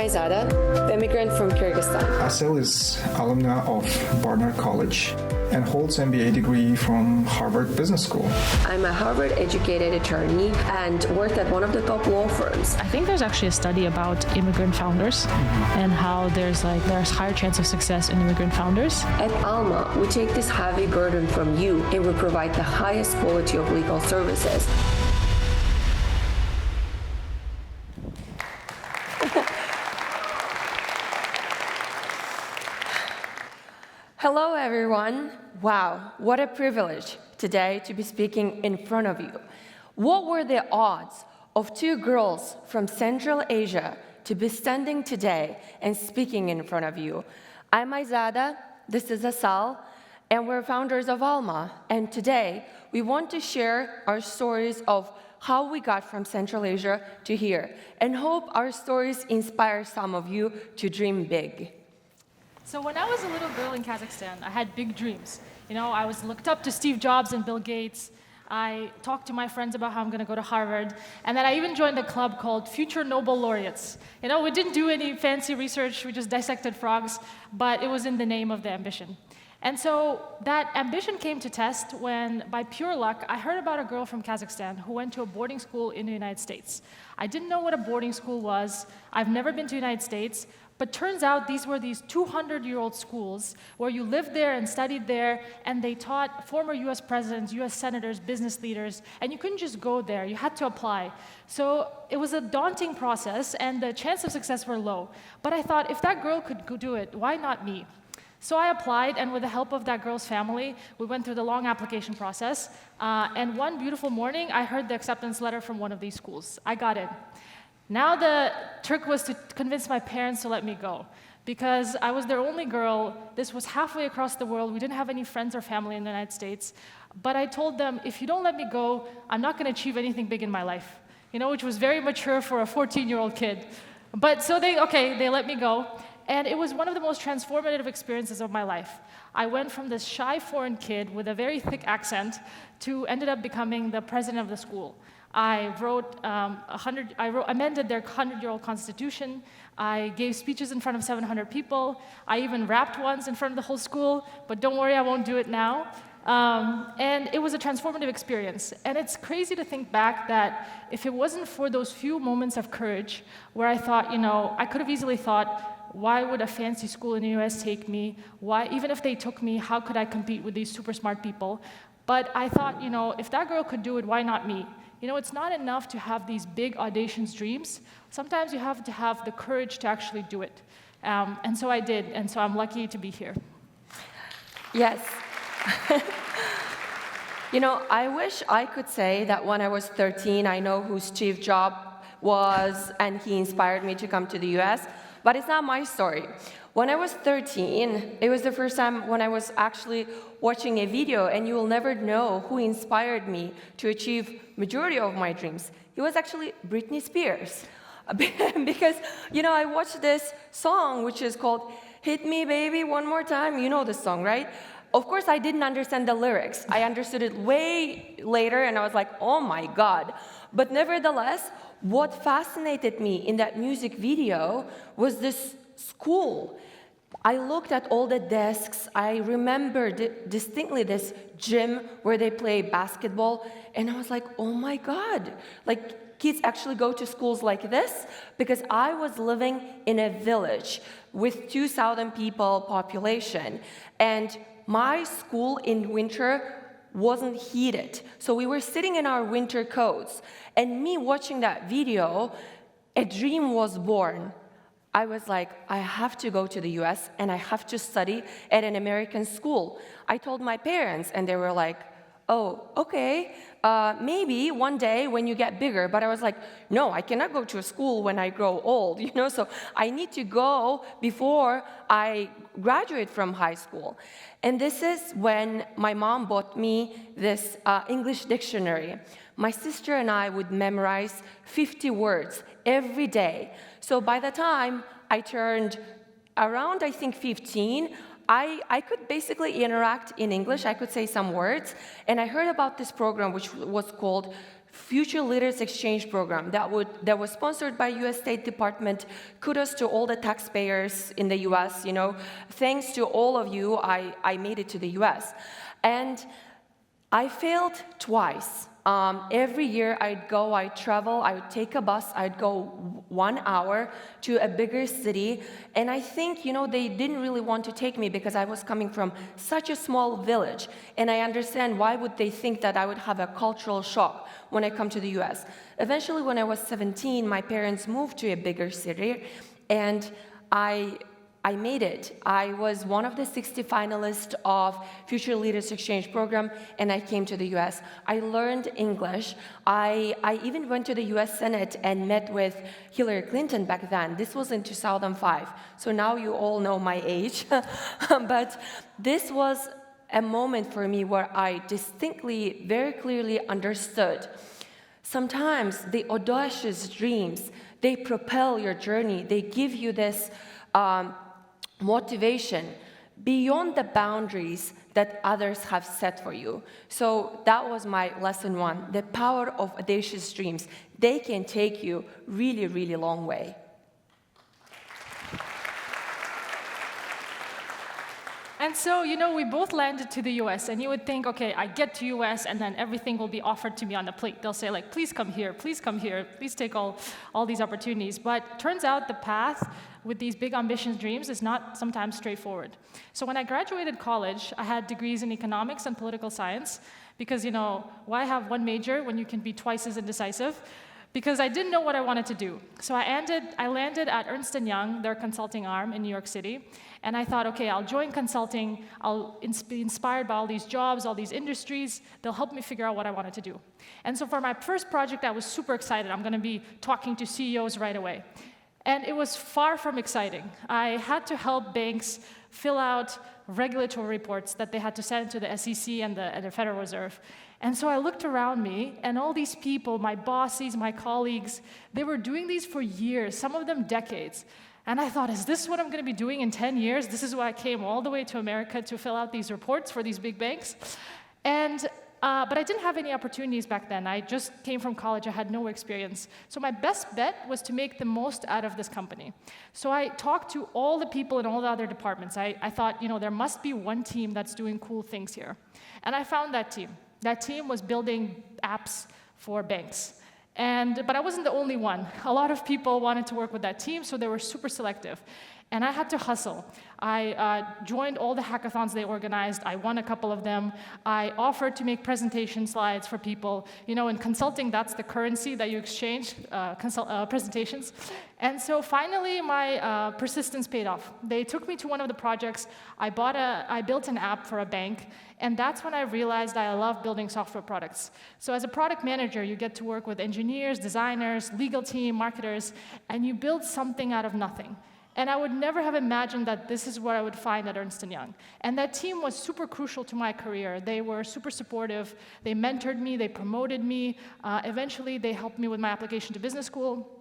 Aizada, the immigrant from Kyrgyzstan. Asel is alumna of Buena College and holds MBA degree from Harvard Business School. I'm a Harvard-educated attorney and worked at one of the top law firms. I think there's actually a study about immigrant founders and how there's higher chance of success in immigrant founders. At Alma, we take this heavy burden from you and we provide the highest quality of legal services. Hello, everyone. Wow, what a privilege today to be speaking in front of you. What were the odds of two girls from Central Asia to be standing today and speaking in front of you? I'm Aizada, this is Asel, and we're founders of Alma. And today, we want to share our stories of how we got from Central Asia to here, and hope our stories inspire some of you to dream big. So when I was a little girl in Kazakhstan, I had big dreams. You know, I was looked up to Steve Jobs and Bill Gates. I talked to my friends about how I'm going to go to Harvard. And then I even joined a club called Future Nobel Laureates. You know, we didn't do any fancy research. We just dissected frogs. But it was in the name of the ambition. And so that ambition came to test when, by pure luck, I heard about a girl from Kazakhstan who went to a boarding school in the United States. I didn't know what a boarding school was. I've never been to the United States. But turns out these were these 200-year-old schools where you lived there and studied there, and they taught former US presidents, US senators, business leaders, and you couldn't just go there, you had to apply. So it was a daunting process, and the chance of success were low. But I thought, if that girl could do it, why not me? So I applied, and with the help of that girl's family, we went through the long application process, and one beautiful morning, I heard the acceptance letter from one of these schools. I got in. Now the trick was to convince my parents to let me go, because I was their only girl. This was halfway across the world. We didn't have any friends or family in the United States. But I told them, if you don't let me go, I'm not going to achieve anything big in my life, you know, which was very mature for a 14-year-old kid. But so they let me go. And it was one of the most transformative experiences of my life. I went from this shy foreign kid with a very thick accent to ended up becoming the president of the school. I amended their 100-year-old constitution. I gave speeches in front of 700 people. I even rapped once in front of the whole school, but don't worry, I won't do it now. And it was a transformative experience. And it's crazy to think back that if it wasn't for those few moments of courage where I thought, you know, I could have easily thought, why would a fancy school in the US take me? Why, even if they took me, how could I compete with these super smart people? But I thought, you know, if that girl could do it, why not me? You know, it's not enough to have these big, audacious dreams. Sometimes you have to have the courage to actually do it. And so I did, and so I'm lucky to be here. Yes. You know, I wish I could say that when I was 13, I know who Steve Jobs was, and he inspired me to come to the US, but it's not my story. When I was 13, it was the first time when I was actually watching a video, and you will never know who inspired me to achieve majority of my dreams. It was actually Britney Spears. Because, you know, I watched this song, which is called Hit Me Baby One More Time. You know this song, right? Of course, I didn't understand the lyrics. I understood it way later, and I was like, oh my God. But nevertheless, what fascinated me in that music video was this school. I looked at all the desks. I remember distinctly this gym where they play basketball, and I was like, oh my God, like kids actually go to schools like this? Because I was living in a village with 2,000 people population, and my school in winter wasn't heated. So we were sitting in our winter coats, and me watching that video, a dream was born. I was like, I have to go to the US and I have to study at an American school. I told my parents, and they were like, oh, okay, maybe one day when you get bigger. But I was like, no, I cannot go to a school when I grow old, you know, so I need to go before I graduate from high school. And this is when my mom bought me this English dictionary. My sister and I would memorize 50 words every day. So by the time I turned around, I think, 15, I could basically interact in English. I could say some words. And I heard about this program which was called Future Leaders Exchange Program that was sponsored by U.S. State Department. Kudos to all the taxpayers in the U.S., Thanks to all of you, I made it to the U.S. And I failed twice. Every year I'd travel, I would take a bus, I'd go 1 hour to a bigger city, and I think, they didn't really want to take me because I was coming from such a small village, and I understand why would they think that I would have a cultural shock when I come to the US. Eventually, when I was 17, my parents moved to a bigger city, and I made it. I was one of the 60 finalists of Future Leaders Exchange Program, and I came to the US. I learned English. I even went to the US Senate and met with Hillary Clinton back then. This was in 2005. So now you all know my age. But this was a moment for me where I distinctly, very clearly understood. Sometimes the audacious dreams, they propel your journey. They give you this motivation beyond the boundaries that others have set for you. So that was my lesson one, the power of audacious dreams. They can take you really, really long way. And so, we both landed to the US, and you would think, okay, I get to US, and then everything will be offered to me on the plate. They'll say, please come here, please take all these opportunities. But turns out the path with these big ambitious dreams is not sometimes straightforward. So when I graduated college, I had degrees in economics and political science, because, why have one major when you can be twice as indecisive? Because I didn't know what I wanted to do. So I landed at Ernst & Young, their consulting arm in New York City, and I thought, okay, I'll join consulting, I'll be inspired by all these jobs, all these industries, they'll help me figure out what I wanted to do. And so for my first project, I was super excited. I'm gonna be talking to CEOs right away. And it was far from exciting. I had to help banks fill out regulatory reports that they had to send to the SEC and the Federal Reserve. And so I looked around me, and all these people, my bosses, my colleagues, they were doing these for years, some of them decades. And I thought, is this what I'm going to be doing in 10 years? This is why I came all the way to America to fill out these reports for these big banks. But I didn't have any opportunities back then. I just came from college. I had no experience. So my best bet was to make the most out of this company. So I talked to all the people in all the other departments. I thought, there must be one team that's doing cool things here. And I found that team. That team was building apps for banks. But I wasn't the only one. A lot of people wanted to work with that team, so they were super selective. And I had to hustle. I joined all the hackathons they organized. I won a couple of them. I offered to make presentation slides for people. In consulting, that's the currency that you exchange, presentations. And so finally, my persistence paid off. They took me to one of the projects. I built an app for a bank. And that's when I realized I love building software products. So as a product manager, you get to work with engineers, designers, legal team, marketers, and you build something out of nothing. And I would never have imagined that this is what I would find at Ernst & Young. And that team was super crucial to my career. They were super supportive. They mentored me. They promoted me. Eventually, they helped me with my application to business school.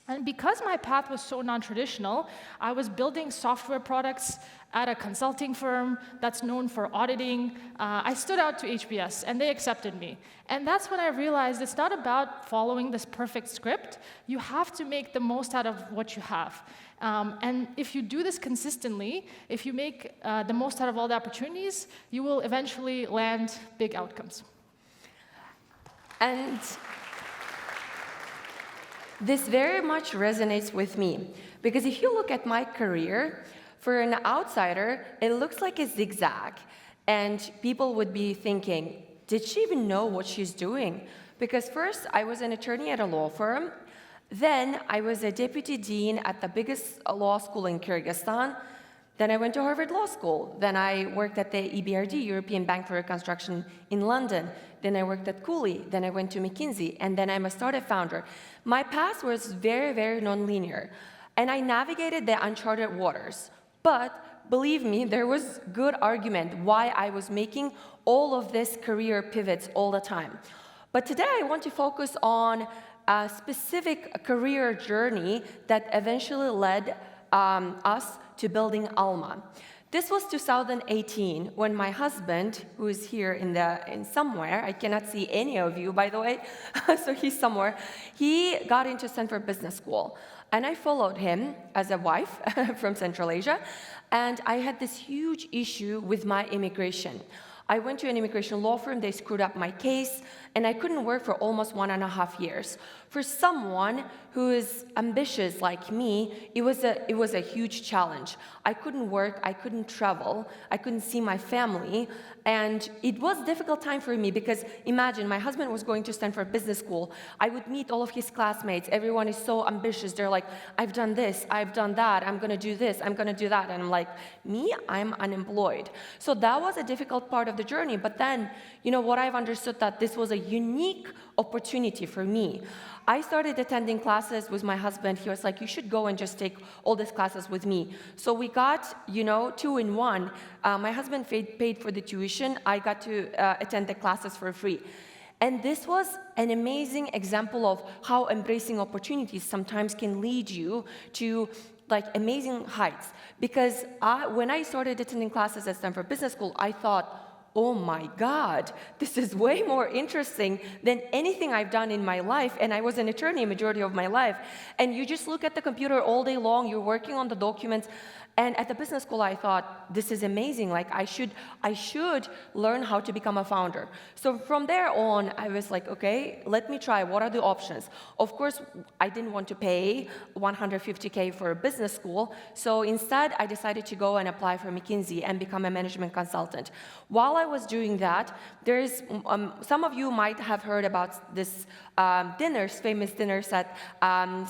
And because my path was so non-traditional, I was building software products at a consulting firm that's known for auditing. I stood out to HBS, and they accepted me. And that's when I realized it's not about following this perfect script. You have to make the most out of what you have. And if you do this consistently, if you make the most out of all the opportunities, you will eventually land big outcomes. And this very much resonates with me, because if you look at my career, for an outsider, it looks like a zigzag, and people would be thinking, did she even know what she's doing? Because first, I was an attorney at a law firm, then I was a deputy dean at the biggest law school in Kyrgyzstan, then I went to Harvard Law School, then I worked at the EBRD, European Bank for Reconstruction in London, then I worked at Cooley, then I went to McKinsey, and then I'm a startup founder. My path was very, very nonlinear, and I navigated the uncharted waters. But believe me, there was good argument why I was making all of this career pivots all the time. But today I want to focus on a specific career journey that eventually led us to building Alma. This was 2018 when my husband, who is here in somewhere, I cannot see any of you, by the way, so he's somewhere, he got into Stanford Business School. And I followed him as a wife from Central Asia, and I had this huge issue with my immigration. I went to an immigration law firm, they screwed up my case, and I couldn't work for almost 1.5 years. For someone who is ambitious like me, it was a huge challenge. I couldn't work, I couldn't travel, I couldn't see my family, and it was a difficult time for me because imagine, my husband was going to Stanford Business School. I would meet all of his classmates. Everyone is so ambitious. They're like, I've done this, I've done that, I'm gonna do this, I'm gonna do that. And I'm like, me, I'm unemployed. So that was a difficult part of the journey. But then, you know, what I've understood that this was a unique opportunity for me. I started attending classes with my husband. He was like, you should go and just take all these classes with me. So we got, you know, 2-in-1. My husband paid for the tuition. I got to attend the classes for free. And this was an amazing example of how embracing opportunities sometimes can lead you to like amazing heights. Because when I started attending classes at Stanford Business School, I thought, oh my God, this is way more interesting than anything I've done in my life. And I was an attorney majority of my life. And you just look at the computer all day long, you're working on the documents. And at the business school, I thought, this is amazing. Like, I should learn how to become a founder. So from there on, I was like, okay, let me try. What are the options? Of course, I didn't want to pay $150K for a business school. So instead, I decided to go and apply for McKinsey and become a management consultant. While I was doing that, there's some of you might have heard about this famous dinners at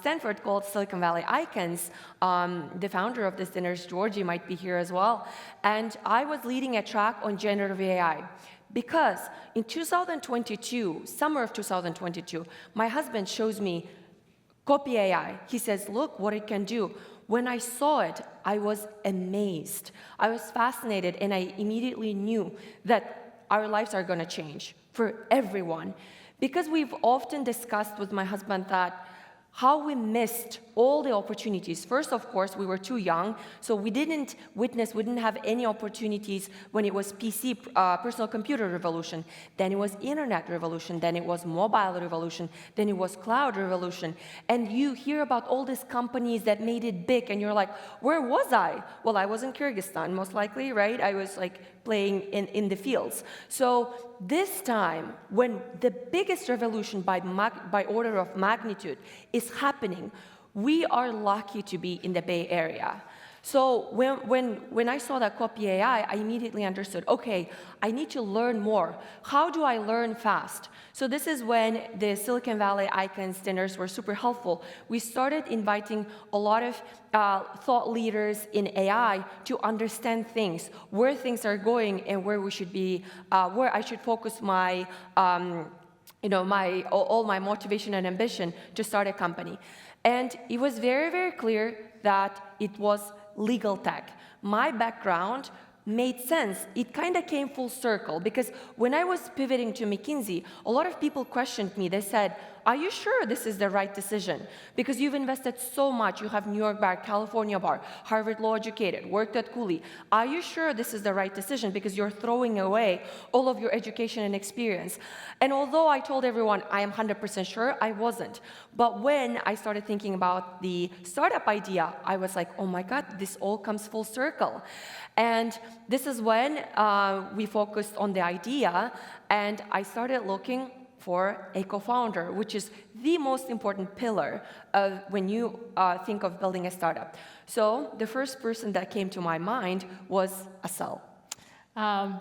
Stanford called Silicon Valley Icons. The founder of this dinner, Georgie, might be here as well. And I was leading a track on generative AI because in 2022, summer of 2022, my husband shows me Copy AI. He says, look what it can do. When I saw it, I was amazed. I was fascinated, and I immediately knew that our lives are going to change for everyone. Because we've often discussed with my husband that how we missed all the opportunities. First, of course, we were too young, so we didn't have any opportunities when it was PC, personal computer revolution. Then it was internet revolution. Then it was mobile revolution. Then it was cloud revolution. And you hear about all these companies that made it big, and you're like, where was I? Well, I was in Kyrgyzstan, most likely, right? I was like playing in the fields. So this time, when the biggest revolution by order of magnitude is happening, we are lucky to be in the Bay Area. So when I saw that Copy AI, I immediately understood, okay, I need to learn more. How do I learn fast? So this is when the Silicon Valley Icons dinners were super helpful. We started inviting a lot of thought leaders in AI to understand things, where things are going and where we should be, where I should focus my all my motivation and ambition to start a company. And it was very, very clear that it was legal tech. My background made sense. It kind of came full circle because when I was pivoting to McKinsey, a lot of people questioned me. They said, are you sure this is the right decision? Because you've invested so much. You have New York bar, California bar, Harvard law educated, worked at Cooley. Are you sure this is the right decision? Because you're throwing away all of your education and experience. And although I told everyone I am 100% sure, I wasn't. But when I started thinking about the startup idea, I was like, oh my God, this all comes full circle. And this is when we focused on the idea, and I started looking for a co-founder, which is the most important pillar of when you think of building a startup. So the first person that came to my mind was Asel. And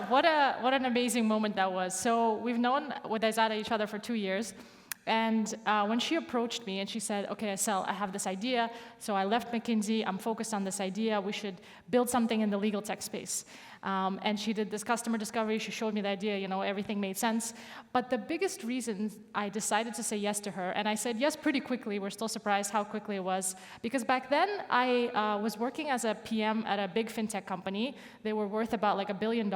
what an amazing moment that was. So we've known with Aizada each other for 2 years. And when she approached me and she said, okay, Asel, I have this idea. So I left McKinsey. I'm focused on this idea. We should build something in the legal tech space. And she did this customer discovery. She showed me the idea. Everything made sense. But the biggest reason I decided to say yes to her, and I said yes pretty quickly. We're still surprised how quickly it was. Because back then, I was working as a PM at a big fintech company. They were worth about like $1 billion.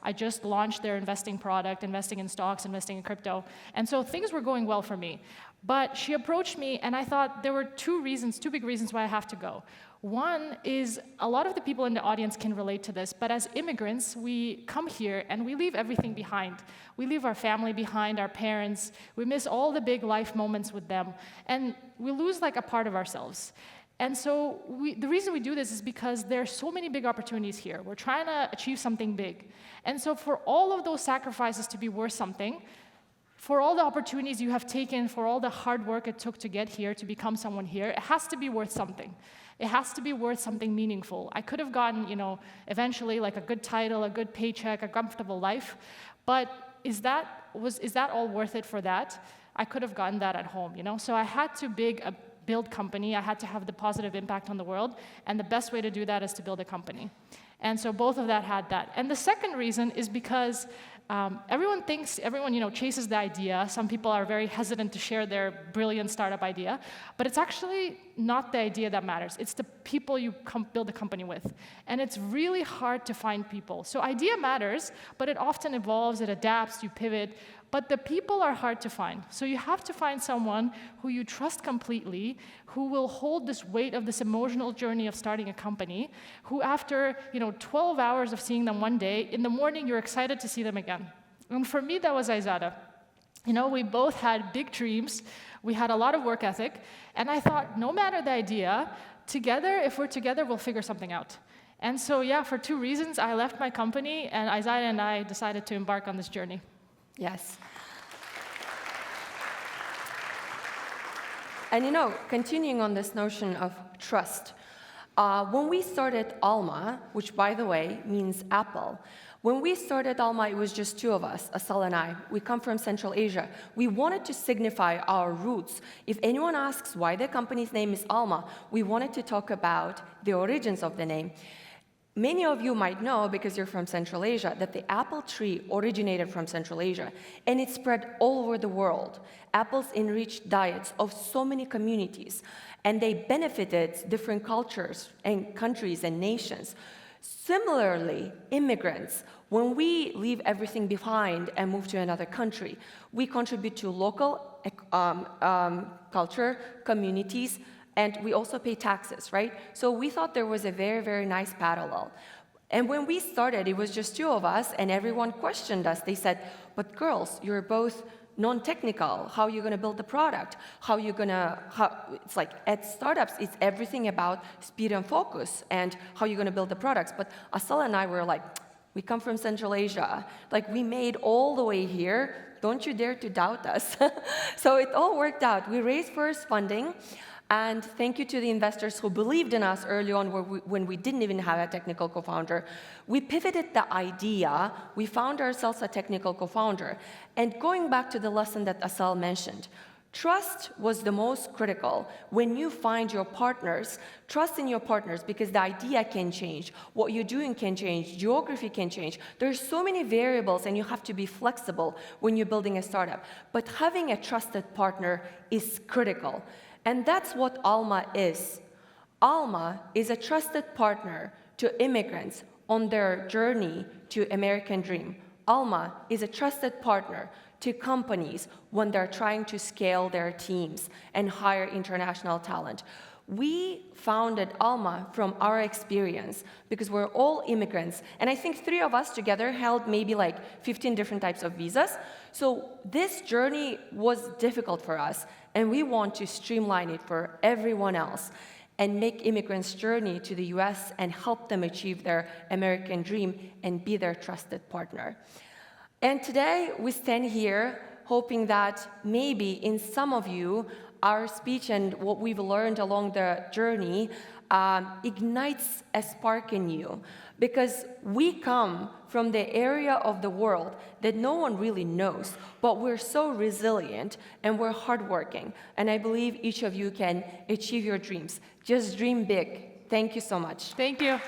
I just launched their investing product, investing in stocks, investing in crypto. And so things were going well for me. But she approached me, and I thought there were two big reasons why I have to go. One is a lot of the people in the audience can relate to this, but as immigrants, we come here and we leave everything behind. We leave our family behind, our parents. We miss all the big life moments with them, and we lose like a part of ourselves. And so the reason we do this is because there are so many big opportunities here. We're trying to achieve something big. And so for all of those sacrifices to be worth something, for all the opportunities you have taken, for all the hard work it took to get here, to become someone here, it has to be worth something. It has to be worth something meaningful. I could have gotten, eventually like a good title, a good paycheck, a comfortable life, but is that all worth it for that? I could have gotten that at home, So I had to build company. I had to have the positive impact on the world, and the best way to do that is to build a company. And so both of that had that. And the second reason is because everyone chases the idea. Some people are very hesitant to share their brilliant startup idea, but it's actually not the idea that matters. It's the people you build a company with. And it's really hard to find people. So idea matters, but it often evolves, it adapts, you pivot, but the people are hard to find. So you have to find someone who you trust completely, who will hold this weight of this emotional journey of starting a company, who after 12 hours of seeing them one day, in the morning you're excited to see them again. And for me, that was Aizada. We both had big dreams, we had a lot of work ethic, and I thought, no matter the idea, if we're together, we'll figure something out. And so for 2 reasons, I left my company, and Aizada and I decided to embark on this journey. Yes. And continuing on this notion of trust, when we started Alma, which by the way means apple, when we started Alma, it was just 2 of us, Assel and I. We come from Central Asia. We wanted to signify our roots. If anyone asks why the company's name is Alma, we wanted to talk about the origins of the name. Many of you might know, because you're from Central Asia, that the apple tree originated from Central Asia, and it spread all over the world. Apples enriched diets of so many communities, and they benefited different cultures and countries and nations. Similarly, immigrants, when we leave everything behind and move to another country, we contribute to local culture, communities, and we also pay taxes, right? So we thought there was a very, very nice parallel. And when we started, it was just 2 of us, and everyone questioned us. They said, but girls, you're both non-technical. How are you going to build the product? It's like at startups, it's everything about speed and focus, and how you're going to build the products. But Assel and I were like, we come from Central Asia. Like, we made all the way here. Don't you dare to doubt us. So it all worked out. We raised first funding. And thank you to the investors who believed in us early on when we didn't even have a technical co-founder. We pivoted the idea. We found ourselves a technical co-founder. And going back to the lesson that Assel mentioned, trust was the most critical. When you find your partners, trust in your partners, because the idea can change. What you're doing can change. Geography can change. There's so many variables, and you have to be flexible when you're building a startup. But having a trusted partner is critical. And that's what Alma is. Alma is a trusted partner to immigrants on their journey to American dream. Alma is a trusted partner to companies when they're trying to scale their teams and hire international talent. We founded Alma from our experience because we're all immigrants. And I think 3 of us together held maybe like 15 different types of visas. So this journey was difficult for us, and we want to streamline it for everyone else and make immigrants' journey to the US and help them achieve their American dream and be their trusted partner. And today we stand here hoping that maybe in some of you, our speech and what we've learned along the journey ignites a spark in you, because we come from the area of the world that no one really knows, but we're so resilient and we're hardworking. And I believe each of you can achieve your dreams. Just dream big. Thank you so much. Thank you.